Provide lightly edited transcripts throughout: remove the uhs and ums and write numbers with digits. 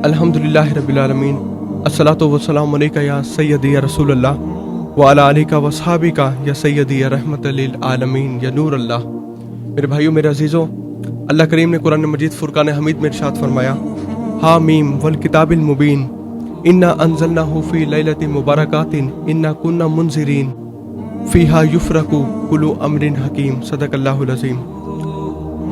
अल्हम्दुलिल्लाह रब्बिल आलमीन, अस्सलातु वस्सलामु अलैका या सय्यदी या रसूल अल्लाह व अला आलिका व अस्हाबिका या सय्यदी या रहमत लिल आलमीन या नूर अल्लाह। मेरे भाइयों, मेरे अजीज़ों, अल्लाह करीम ने कुरान मजीद फुरकान हमीद में इरशाद फरमाया, हा मीम वल किताबिल मुबीन इन्ना अंज़लनाहु फी लैलतिन मुबारकातिन इन्ना कुन्ना मुनज़िरीन फ़ीहा युफ़रकु कुल्लु अम्रिन हकीम। सदक़ल्लाहुल अज़ीम।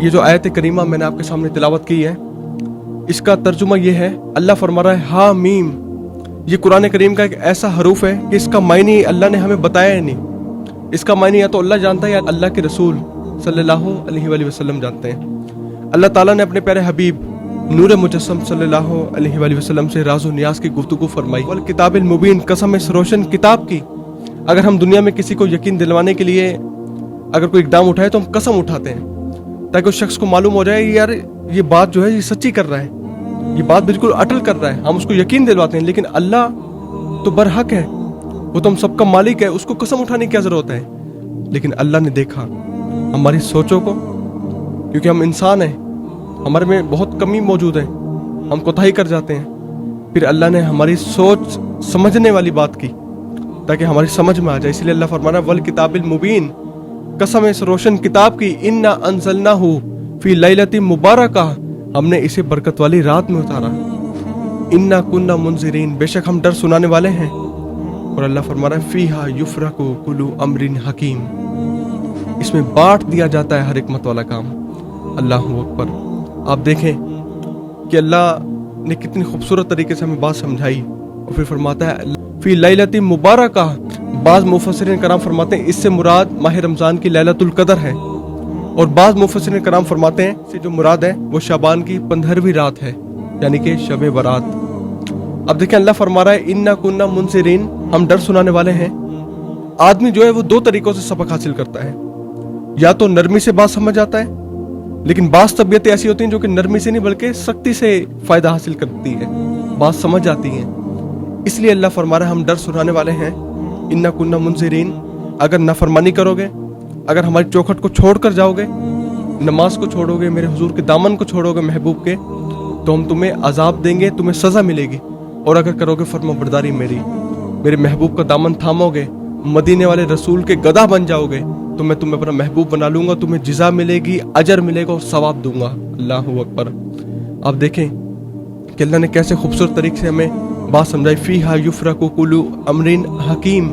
ये जो आयत करीमा मैंने आपके सामने तिलावत की है, इसका तर्जुमा ये है, अल्लाह फरमा रहा है हा मीम। ये कुरान करीम का एक ऐसा हरूफ है कि इसका मायने अल्लाह ने हमें बताया ही नहीं। इसका मायने या तो अल्लाह जानता है या अल्लाह के रसूल सल्लल्लाहु अलैहि वसल्लम जानते हैं। अल्लाह ताला ने अपने प्यारे हबीब नूर मुजस्सम सल्लल्लाहु अलैहि वसल्लम से राज़ो नियाज़ की गुफ्तगू फरमाई। वल किताबिल मुबीन, कसम इस रोशन किताब की। अगर हम दुनिया में किसी को यकीन दिलवाने के लिए अगर कोई इक़दाम उठाए तो हम कसम उठाते हैं, ताकि उस शख्स को मालूम हो जाए यार ये बात जो है ये सच्ची कर रहा है, ये बात बिल्कुल अटल कर रहा है, हम उसको यकीन दिलवाते हैं। लेकिन अल्लाह तो बरहक है, वो तो हम सबका मालिक है, उसको कसम उठाने की क्या जरूरत है। लेकिन अल्लाह ने देखा हमारी सोचों को, क्योंकि हम इंसान हैं, हमारे में बहुत कमी मौजूद है, हम कोताही कर जाते हैं। फिर अल्लाह ने हमारी सोच समझने वाली बात की ताकि हमारी समझ में आ जाए। इसलिए अल्लाह फरमाना वल किताबिल मुबीन, कसम इस रोशन किताब की, इन्ना अंज़लनाहु फी लैलतिन मुबारका, हमने इसे बरकत वाली रात में उतारा। इन्ना कुन्ना मुनज़िरीन, बेशक हम डर सुनाने वाले हैं। और अल्लाह फरमा रहा है फ़ीहा युफ़रकु कुल्लु अम्रिन हकीम, इसमें बांट दिया जाता है हर हिकमत वाला काम। अल्लाहु अकबर। आप देखें कि अल्लाह ने कितनी खूबसूरत तरीके से हमें बात समझाई। और फिर फरमाता है फ़ी लैलतिन मुबारका, बाज़ मुफस्सिरीन कराम फरमाते हैं इससे मुराद माह रमज़ान की लैलतुल क़द्र है, और बाज़ मुफस्सिरीन कराम फरमाते हैं इससे जो मुराद है वो शाबान की 15वीं रात है, यानी कि शब बारात। अब देखें अल्लाह फरमा रहा है इन्ना कुन्ना मुनज़िरीन, हम डर सुनाने वाले हैं। आदमी जो है वो दो तरीकों से सबक हासिल करता है, या तो नरमी से बात समझ आता है, लेकिन बाज़ तबीयतें ऐसी होती हैं जो कि नरमी से नहीं बल्कि सख्ती से फ़ायदा हासिल करती है, बात समझ आती हैं। इसलिए अल्लाह फरमा रहा है हम डर सुनाने वाले हैं। इन्ना कुन्ना मुनज़िरीन, अगर नाफरमानी करोगे, अगर हमारी चौखट को छोड़ कर जाओगे, नमाज को छोड़ोगे, मेरे हुजूर के दामन को छोड़ोगे महबूब के, तो हम तुम्हें अजाब देंगे, तुम्हें सज़ा मिलेगी। और अगर करोगे फरमाबरदारी मेरी, मेरे महबूब का दामन थामोगे, मदीने वाले रसूल के गदा बन जाओगे, तो मैं तुम्हें अपना महबूब बना लूंगा, तुम्हें जिज़ा मिलेगी, अजर मिलेगा और सवाब दूंगा। अल्लाहु अकबर। आप देखें कि अल्लाह ने कैसे खूबसूरत तरीके से हमें बात समझाई। फ़ीहा युफ़रकु कुल्लु अम्रिन हकीम,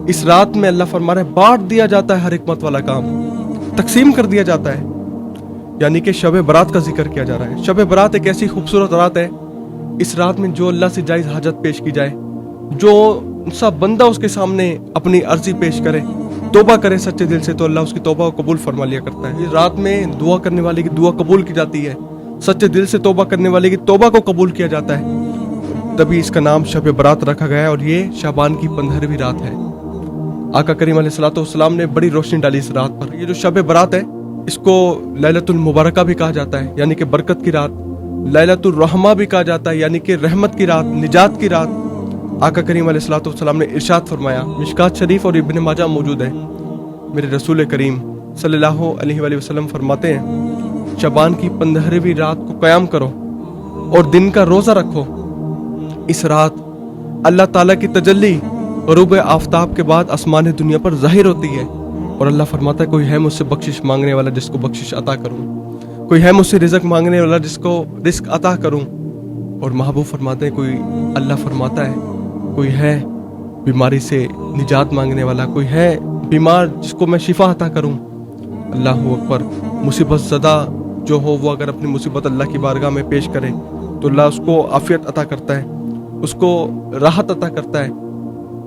इस रात में अल्लाह फरमा रहा है बांट दिया जाता है हर हिकमत वाला काम, तकसीम कर दिया जाता है। यानी कि शब बरात का जिक्र किया जा रहा है। शब बरात एक ऐसी खूबसूरत रात है, इस रात में जो अल्लाह से जायज़ हाजत पेश की जाए, जो सब बंदा उसके सामने अपनी अर्जी पेश करे, तौबा करे सच्चे दिल से, तो अल्लाह उसकी तौबा को कबूल फरमा लिया करता है। इस रात में दुआ करने वाले की दुआ कबूल की जाती है, सच्चे दिल से तौबा करने वाले की तौबा को कबूल किया जाता है। तभी इसका नाम शब बरात रखा गया है, और ये शाबान की 15वीं रात है। आका करीम अलैहिस्सलाम ने बड़ी रोशनी डाली इस रात पर। ये जो शब बरात है इसको लैलतुल मुबारका भी कहा जाता है, यानी कि बरकत की रात। लैलतुर रहमा भी कहा जाता है, यानी कि रहमत की रात, निजात की रात। आका करीम अलैहिस्सलाम ने इरशाद फरमाया, मिशकात शरीफ और इब्न माजा मौजूद है, मेरे रसूल करीम सल्लल्लाहु अलैहि वसल्लम फरमाते हैं शबान की 15वीं रात को क़याम करो और दिन का रोज़ा रखो। इस रात अल्लाह ताला की तजल्ली ग़ुरूब आफ्ताब के बाद आसमान दुनिया पर ज़ाहिर होती है, और अल्लाह फरमाता है कोई है मुझसे बख्शिश मांगने वाला जिसको बख्शिश अता करूं, कोई है मुझसे रिज़्क़ मांगने वाला जिसको रिज़्क़ अता करूं। और महबूब फरमाते हैं कोई, अल्लाह फरमाता है कोई है बीमारी से निजात मांगने वाला, कोई है बीमार जिसको मैं शिफा अता करूं। अल्लाहु अकबर। मुसीबत ज़दा जो हो वो अगर अपनी मुसीबत अल्लाह की बारगाह में पेश करे तो अल्लाह उसको आफियत अता करता है, उसको राहत अता करता है।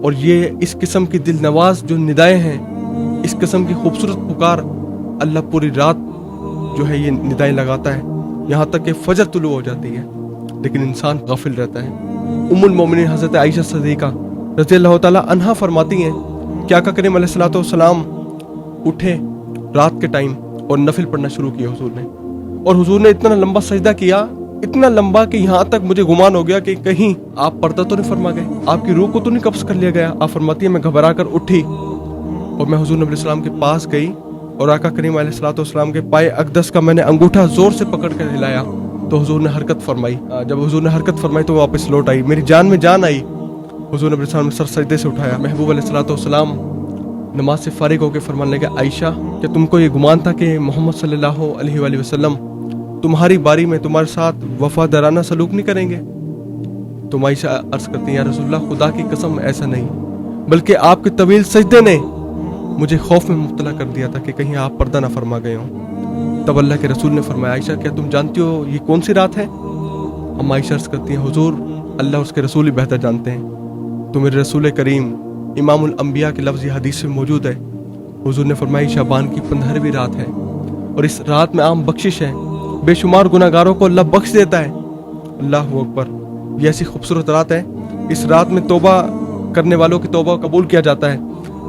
और ये इस किस्म की दिल नवाज जो निदाएं हैं, इस किस्म की खूबसूरत पुकार अल्लाह पूरी रात जो है ये निदाएं लगाता है, यहाँ तक कि फजर तुलू हो जाती है, लेकिन इंसान गाफिल रहता है। उम्मुल मोमिनीन हज़रत आयशा सिद्दीक़ा रज़ियल्लाहु ताला अन्हा फरमाती हैं कि आका करीम अलैहिस्सलातु वस्सलाम उठे रात के टाइम और नफिल पढ़ना शुरू किया हुजूर ने, और हुजूर ने इतना लंबा सजदा किया, इतना लंबा कि यहाँ तक मुझे गुमान हो गया कि कहीं आप पर्दा तो नहीं फरमा गए, आपकी रूह को तो नहीं कब्ज़ कर लिया गया। आप फरमाती है मैं घबरा कर उठी और मैं हुजूर नबी सल्लल्लाहु अलैहि वसल्लम के पास गई और आका करीम अलैहिस्सलातु वस्सलाम के पाए अक़दस का मैंने अंगूठा जोर से पकड़ कर हिलाया तो हुजूर ने हरकत फरमाई। जब हुजूर ने हरकत फरमाई तो वो वापस लौट आई, मेरी जान में जान आई। हुजूर ने अपने सामने सर सजदे से उठाया। महबूब अलैहिस्सलाम नमाज से फारिग होकर फरमाने लगे, आयशा, क्या तुमको ये गुमान था कि मोहम्मद सल्लल्लाहु अलैहि वसल्लम तुम्हारी बारी में तुम्हारे साथ वफादाराना सलूक नहीं करेंगे? तुम आयशा अर्ज करती हैं, या रसूलल्लाह, खुदा की कसम ऐसा नहीं, बल्कि आपके तवील सजदे ने मुझे खौफ में मुब्तला कर दिया था कि कहीं आप पर्दा ना फरमा गए हो। तब अल्लाह के रसूल ने फरमाया, आयशा, क्या तुम जानती हो ये कौन सी रात है? हम आयशा अर्ज करती हैं, हुजूर, अल्लाह उसके रसूल ही बेहतर जानते हैं। तो मेरे रसूल करीम इमामुल अंबिया के लफ्ज़ हदीस में मौजूद है। हुजूर ने फरमाया, शाबान की 15वीं रात है और इस रात में आम बख्शिश है, बेशुमार गुनाहगारों को अल्लाह बख्श देता है। अल्लाह अकबर। ये ऐसी खूबसूरत रात है, इस रात में तौबा करने वालों की तौबा कबूल किया जाता है,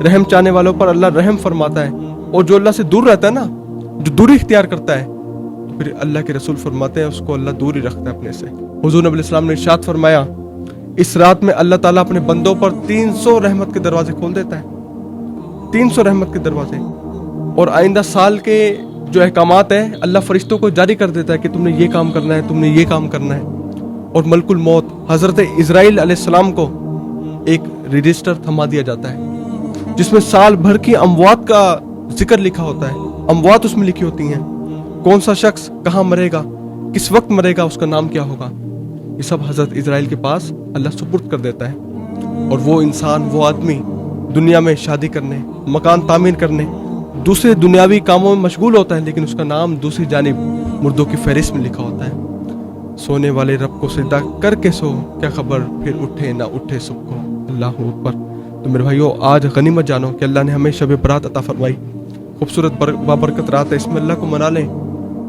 रहम चाहने वालों पर अल्लाह रहम फरमाता है, और जो अल्लाह से दूर रहता है ना, जो दूरी इख्तियार करता है, तो फिर अल्लाह के रसूल फरमाते हैं उसको अल्लाह दूर ही रखता है अपने से। हुजूर नबी अलैहि ने इरशाद फरमाया, इस रात में अल्लाह ताला अपने बंदों पर 300 रहमत के दरवाजे खोल देता है, 300 रहमत के दरवाजे। और आइंदा साल के जो अहकामात है अल्लाह फरिश्तों को जारी कर देता है कि तुमने ये काम करना है, तुमने ये काम करना है। और मलकुल मौत हजरत इजराइल अलैहिस्सलाम को एक रजिस्टर थमा दिया जाता है जिसमें साल भर की अमवात का जिक्र लिखा होता है। अमवात उसमें लिखी होती हैं, कौन सा शख्स कहाँ मरेगा, किस वक्त मरेगा, उसका नाम क्या होगा, ये सब हजरत इजराइल के पास अल्लाह सुपुर्द कर देता है। और वो इंसान, वो आदमी दुनिया में शादी करने, मकान तामीर करने, दूसरे दुनियावी कामों में मशगूल होता है, लेकिन उसका नाम दूसरी जानिब मुर्दों की फहरिस्त में लिखा होता है। सोने वाले रब को सिजदा करके सो, क्या खबर फिर उठे ना उठे सुबह को। अल्लाह अकबर। तो मेरे भाइयों, आज गनीमत जानो कि अल्लाह ने हमें शब बरात अता फरमाई। खूबसूरत बाबरकत रात है, इसमें अल्लाह को मना लें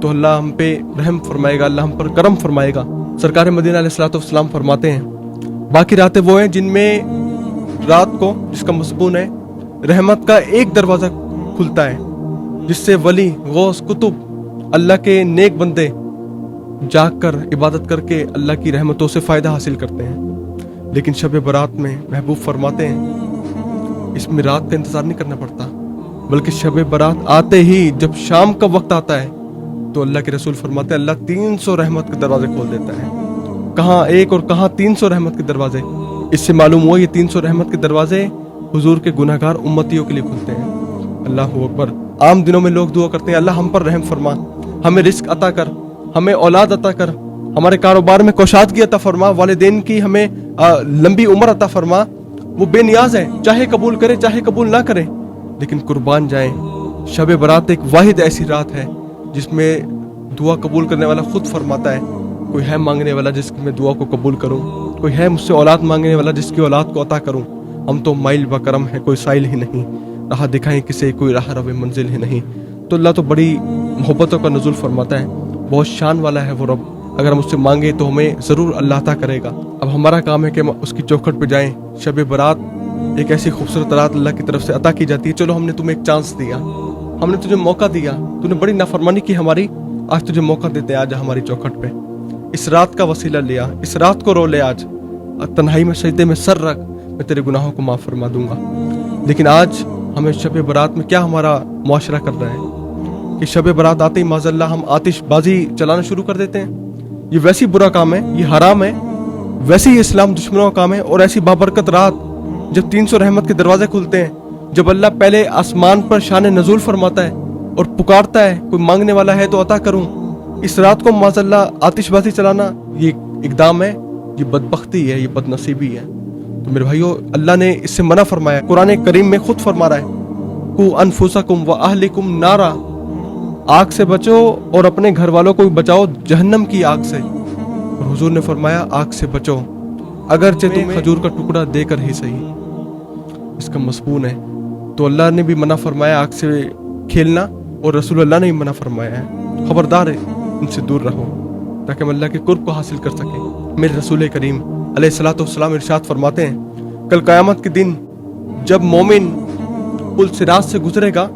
तो अल्लाह हम पे रहम फरमाएगा, अल्लाह हम पर करम फरमाएगा। सरकार मदीना अलैहिस्सलाम फरमाते हैं, बाकी रातें वो हैं जिनमें रात को, जिसका मज़मून है, रहमत का एक दरवाज़ा खुलता है जिससे वली, गौस, कुतुब, अल्लाह के नेक बंदे जाग कर इबादत करके अल्लाह की रहमतों से फ़ायदा हासिल करते हैं। लेकिन शब बरात में महबूब फरमाते हैं, इसमें रात का इंतज़ार नहीं करना पड़ता, बल्कि शब बरात आते ही जब शाम का वक्त आता है तो अल्लाह के रसूल फरमाते हैं अल्लाह 300 रहमत के दरवाजे खोल देता है। कहाँ एक और कहाँ 300 रहमत के दरवाजे। इससे मालूम हुआ ये 300 रहमत के दरवाजे हुजूर के गुनाहगार उम्मतियों के लिए खुलते हैं। अल्लाह अकबर। आम दिनों में लोग दुआ करते हैं, अल्लाह हम पर रहम फरमा, हमें रिस्क अता कर, हमें औलाद अता कर, हमारे कारोबार में कोशादगी अता फरमा, वालिदैन की हमें लंबी उम्र अता फरमा। वो बेनियाज है, चाहे कबूल करे चाहे कबूल ना करे। लेकिन कुर्बान जाए, शब बरात एक वाहिद ऐसी रात है जिसमें दुआ कबूल करने वाला खुद फरमाता है, कोई है मांगने वाला जिसकी मैं दुआ को कबूल करूं, कोई है मुझसे औलाद मांगने वाला जिसकी औलाद को अता करूं। हम तो माइल व करम है, कोई साइल ही नहीं, राह दिखाएं किसे, कोई राह रवे मंजिल ही नहीं। तो अल्लाह तो बड़ी मोहब्बतों का नुज़ुल फरमाता है, बहुत शान वाला है वो रब। अगर हम उससे मांगे तो हमें ज़रूर अल्लाह अता करेगा। अब हमारा काम है कि हम उसकी चौखट पे जाएं। शब बरात एक ऐसी खूबसूरत रात अल्लाह की तरफ से अता की जाती है। चलो, हमने तुम्हें एक चांस दिया, हमने तुझे मौका दिया, तूने बड़ी नाफरमानी की हमारी, आज तुझे मौका देते हैं, आज हमारी चौखट पे इस रात का वसीला लिया, इस रात को रो ले, आज तन्हाई में सजदे में सर रख, मैं तेरे गुनाहों को माफ़ फरमा दूंगा। लेकिन आज हमें शब बरात में क्या हमारा मुआशरा कर रहा है कि शब बरात आते ही माज़अल्लाह हम आतिशबाजी चलाना शुरू कर देते हैं। ये वैसी बुरा काम है, ये हराम है, वैसे ही इस्लाम दुश्मनों का काम है। और ऐसी बाबरकत रात जब 300 रहमत के दरवाजे खुलते हैं, जब अल्लाह पहले आसमान पर शान नज़ूल फरमाता है और पुकारता है कोई मांगने वाला है तो अता करूं, इस रात को माज़अल्लाह आतिशबाजी चलाना ये इक़दाम है, ये बदबख्ती है, ये बदनसीबी है। तो मेरे भाइयों, अल्लाह ने इससे मना फरमाया। कुरान करीम में खुद फरमा रहा है, कु अनफुसकुम व अहलिकुम नारा, आग से बचो और अपने घर वालों को भी बचाओ जहन्नम की आग से। और हुजूर ने फरमाया, आग से बचो अगरचे तुम खजूर का टुकड़ा देकर ही सही। इसका मज़मून है। तो अल्लाह ने भी मना फरमाया आग से खेलना, और रसूल अल्लाह ने भी मना फरमाया है, खबरदार है, इनसे दूर रहो ताकि हम अल्लाह के कुर्ब को हासिल कर सकें। मेरे रसूल करीम अलैहिस्सलाम इरशाद फरमाते हैं, कल क़यामत के दिन जब मोमिन पुल सिरात से गुजरेगा,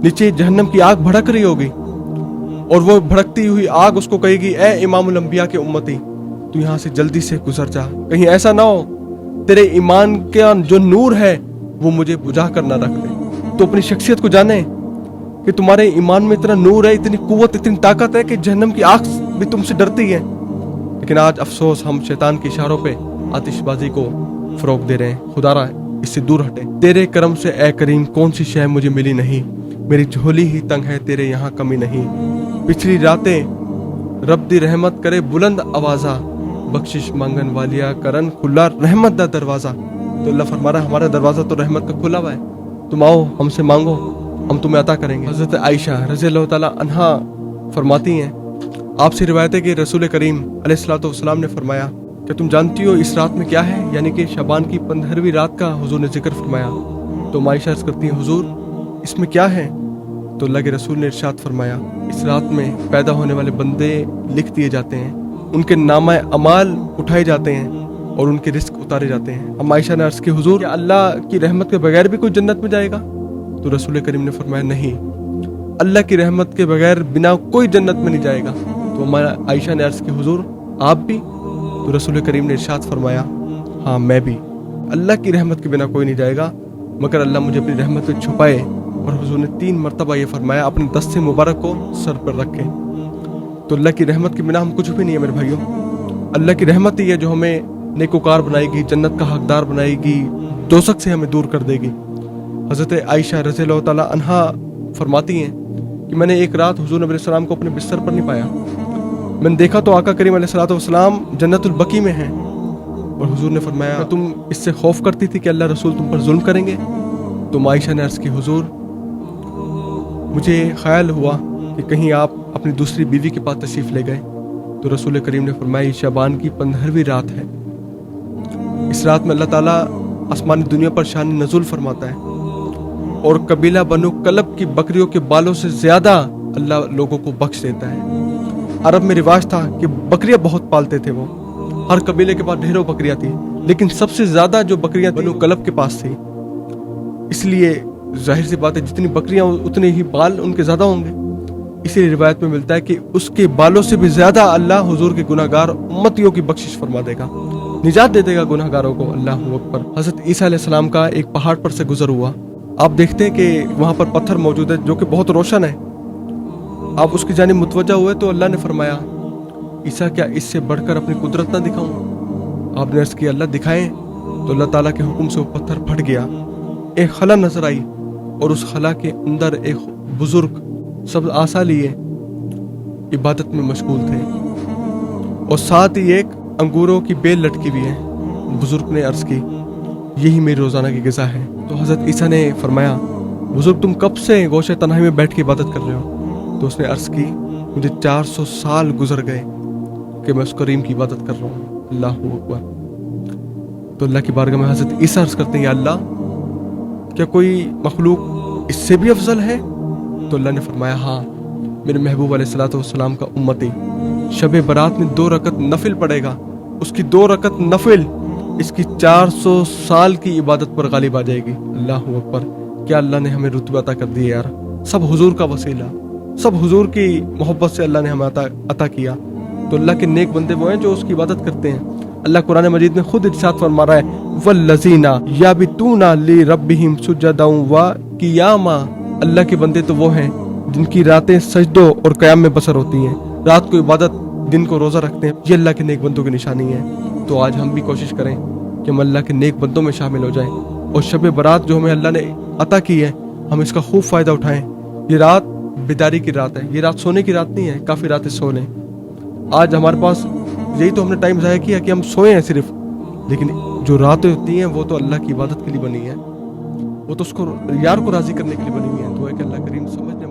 नीचे जहन्नम की आग भड़क रही होगी और वो भड़कती हुई आग उसको कहेगी, ए इमामुल अंबिया के उम्मती, तू यहाँ से जल्दी से गुजर जा, कहीं ऐसा ना हो तेरे ईमान का जो नूर है वो मुझे बुझा कर ना रख दे। तो अपनी शख्सियत को जाने कि तुम्हारे ईमान में इतना नूर है, इतनी कुव्वत, इतनी ताकत है कि जहन्नम की आग भी तुमसे डरती है। लेकिन आज अफसोस, हम शैतान के इशारों पे आतिशबाजी को फरोग दे रहे हैं। खुदारा इससे दूर हटे। तेरे करम से ए करीम कौन सी शय मुझे मिली नहीं, मेरी झोली ही तंग है, तेरे यहाँ कमी नहीं। पिछली रातें रब दी रहमत करे बुलंद आवाजा, बख्शिश मांगन वालिया करन खुला रहमत दा दरवाजा। तो अल्लाह फरमा रहा है हमारा दरवाजा तो रहमत का खुला हुआ है, तुम आओ हमसे मांगो, हम तुम्हें अता करेंगे। हज़रत आयशा रज़ी अल्लाह ताला अन्हा फरमाती हैं, आपसे रिवायत है कि रसूल करीम अलैहिस्सलातु वस्सलाम ने फरमाया कि तुम जानती हो इस रात में क्या है, यानी कि शबान की 15वीं रात का हुजूर ने जिक्र फरमाया। तो आयशा अर्ज़ करती हैं, हुजूर इसमें क्या है? तो अल्लाह के रसूल ने इरशाद फरमाया, इस रात में पैदा होने वाले बंदे लिख दिए जाते हैं, उनके नामा अमाल उठाए जाते हैं और उनके रिस्क उतारे जाते हैं। अब आयशा ने अर्ज़ की, हुजूर क्या अल्लाह की रहमत के बगैर भी कोई जन्नत में जाएगा? तो रसूल करीम ने फरमाया, नहीं, अल्लाह की रहमत के बगैर बिना कोई जन्नत में नहीं जाएगा। तो हमारा आयशा ने अर्ज़ की, हुजूर आप भी? तो रसूल करीम ने इरशाद फरमाया, हाँ मैं भी। अल्लाह की रहमत के बिना कोई नहीं जाएगा मगर अल्लाह मुझे अपनी रहमत में छुपाए। और हुजूर ने 3 मरतबा ये फरमाया, अपने दस्ते मुबारक को सर पर रखें। तो अल्लाह की रहमत के बिना हम कुछ भी नहीं है मेरे भाइयों। अल्लाह की रहमत ही है जो हमें नेकोकार बनाएगी, जन्नत का हकदार बनाएगी, दोज़ख से हमें दूर कर देगी। हज़रत आयशा रज़ी अल्लाह ताला अन्हा फरमाती हैं कि मैंने एक रात हुजूर नबी सल्लल्लाहु अलैहि वसल्लम को अपने बिस्तर पर नहीं पाया। मैंने देखा तो आका करीम अलैहिस्सलातु वस्सलाम जन्नतुल बकी में हैं। और हुजूर ने फरमाया, तुम इससे खौफ करती थी कि अल्लाह रसूल तुम पर जुल्म करेंगे? तो आयशा ने अर्ज़ की, हुजूर मुझे ख्याल हुआ कि कहीं आप अपनी दूसरी बीवी के पास तशरीफ़ ले गए। तो रसूल करीम ने फरमाया, ये शबान की 15वीं रात है। इस रात में अल्लाह ताला आसमानी दुनिया पर शान नज़ुल फरमाता है और कबीला बनु कलब की बकरियों के बालों से ज़्यादा अल्लाह लोगों को बख्श देता है। अरब में रिवाज था कि बकरियां बहुत पालते थे वो, हर कबीले के पास ढेरों बकरियां थी, लेकिन सबसे ज़्यादा जो बकरियां बनु कलब के पास थी। इसलिए जाहिर सी बात है जितनी बकरियां उतने ही बाल उनके ज़्यादा होंगे। इसी रिवायत में मिलता है कि उसके बालों से भी ज़्यादा अल्लाह हुजूर के गुनाहगार उम्मतियों की बख्शिश फरमा देगा, निजात दे देगा गुनाहगारों को। अल्लाहु अकबर। हज़रत ईसा अलैहिस्सलाम का एक पहाड़ पर से गुजर हुआ। आप देखते हैं कि वहाँ पर पत्थर मौजूद है जो कि बहुत रोशन है। आप उसकी जानिब मुतवज्जा हुए तो अल्लाह ने फरमाया, ईसा क्या इससे बढ़कर अपनी कुदरत ना दिखाऊं? आपने अर्ज़ किया, अल्लाह दिखाएं। तो अल्लाह ताला के हुक्म से वो पत्थर फट गया, एक खला नजर आई और उस खला के अंदर एक बुजुर्ग सब आसा लिए इबादत में मशगूल थे और साथ ही एक अंगूरों की बेल लटकी हुई है। बुजुर्ग ने अर्ज़ की, यही मेरी रोज़ाना की ग़िज़ा है। तो हज़रत ईसा ने फरमाया, बुजुर्ग तुम कब से गोशे तन्हाई में बैठ के इबादत कर रहे हो? तो उसने अर्ज़ की, मुझे 400 साल गुजर गए कि मैं उस करीम की इबादत कर रहा हूँ। अल्लाहु अकबर। तो अल्लाह की बारगाह में हज़रत ईसा अर्ज़ करते हैं, या अल्लाह क्या कोई मखलूक इससे भी अफजल है? तो अल्लाह ने फरमाया, हाँ, मेरे महबूब अलैहिस्सलातु वस्सलाम का उम्मती शब बरात में 2 रकत नफिल पड़ेगा, उसकी 2 रकत नफिल इसकी 400 साल की इबादत पर गालिब आ जाएगी। अल्लाहु अकबर। क्या अल्लाह ने हमें रुतबा अता कर दिया यार। सब हुजूर का वसीला, सब हुजूर की मोहब्बत से अल्लाह ने हमें अता किया। तो अल्लाह के नेक बंदे वो हैं जो उसकी इबादत करते हैं। अल्लाह कुरान मजीद में खुद इरशाद फरमा रहा है, वल्लज़ीना याबितूना ली रब्बिहिम सुजदन व क़ियामा। अल्लाह के बंदे तो वो हैं जिनकी रातें सजदों और क़याम में बसर होती हैं, रात को इबादत, दिन को रोज़ा रखते हैं। ये अल्लाह के नेक बंदों की निशानी है। तो आज हम भी कोशिश करें कि हम अल्लाह के नेक बंदों में शामिल हो जाएं और शब बरात जो हमें अल्लाह ने अता की है, हम इसका खूब फ़ायदा उठाएं। ये रात बेदारी की रात है, ये रात सोने की रात नहीं है। काफ़ी रातें सो लें। आज हमारे पास यही तो हमने टाइम ज़ाया किया कि हम सोए हैं सिर्फ, लेकिन जो रातें होती हैं वो तो अल्लाह की इबादत के लिए बनी है, वो तो उसको यार को राज़ी करने के लिए बनी हुई है। तो है कि अल्लाह करीम समझने